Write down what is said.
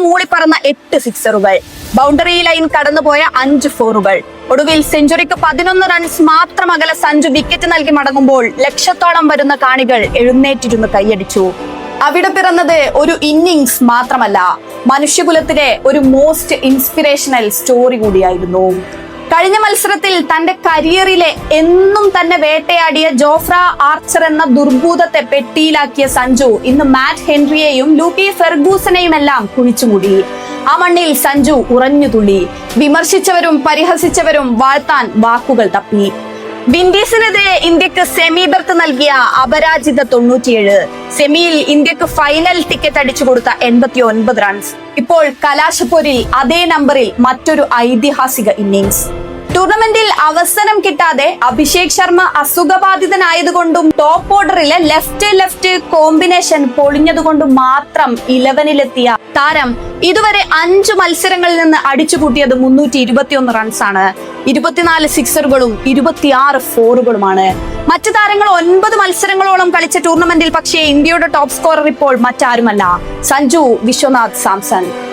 മൂളിപ്പറന്ന 8 സിക്സറുകൾ, boundary line കടന്നുപോയ 5 ഫോറുകൾ. ഒടുവിൽ സെഞ്ചുറിക്ക് 11 runs മാത്രം അകലെ സഞ്ജു വിക്കറ്റ് നൽകി മടങ്ങുമ്പോൾ ലക്ഷത്തോളം വരുന്ന കാണികൾ എഴുന്നേറ്റിരുന്ന് കൈയടിച്ചു. അവിടെ പിറന്നത് ഒരു ഇന്നിങ്സ് മാത്രമല്ല, മനുഷ്യകുലത്തിലെ ഒരു മോസ്റ്റ് ഇൻസ്പിറേഷണൽ സ്റ്റോറി കൂടിയായിരുന്നു. കഴിഞ്ഞ മത്സരത്തിൽ തന്റെ കരിയറിലെ എന്നും തന്നെ വേട്ടയാടിയ ജോഫ്ര ആർച്ചർ എന്ന ദുർഭൂതത്തെ പെട്ടിയിലാക്കിയ സഞ്ജു ഇന്ന് മാറ്റ് ഹെൻറിയെയും ലൂക്കി ഫെർഗൂസനെയും എല്ലാം കുഴിച്ചുമൂടി. ആ മണ്ണിൽ സഞ്ജു ഉറഞ്ഞു തുള്ളി. വിമർശിച്ചവരും പരിഹസിച്ചവരും വാഴ്ത്താൻ വാക്കുകൾ തപ്പി. വിൻഡീസിനെതിരെ ഇന്ത്യക്ക് സെമി ബെർത്ത് നൽകിയ അപരാജിത 97, സെമിയിൽ ഇന്ത്യക്ക് ഫൈനൽ ടിക്കറ്റ് അടിച്ചു കൊടുത്ത 89 റൺസ്. ഇപ്പോൾ കലാശപ്പോരിൽ അതേ നമ്പറിൽ മറ്റൊരു ഐതിഹാസിക ഇന്നിംഗ്സ്. ടൂർണമെന്റിൽ അവസരം കിട്ടാതെ അഭിഷേക് ശർമ്മ അസുഖബാധിതനായതുകൊണ്ടും ടോപ്പ് ഓർഡറിലെ ലെഫ്റ്റ് കോമ്പിനേഷൻ പൊളിഞ്ഞതുകൊണ്ടും മാത്രം 11-ലെത്തിയ താരം ഇതുവരെ 5 മത്സരങ്ങളിൽ നിന്ന് അടിച്ചുകൂട്ടിയത് 321 റൺസാണ്. 24 സിക്സറുകളും 26 ഫോറുകളുമാണ്. മറ്റു താരങ്ങൾ 9 മത്സരങ്ങളോളം കളിച്ച ടൂർണമെന്റിൽ പക്ഷേ ഇന്ത്യയുടെ ടോപ്പ് സ്കോറർ ഇപ്പോൾ മറ്റാരുമല്ല, സഞ്ജു വിശ്വനാഥ് സാംസൺ.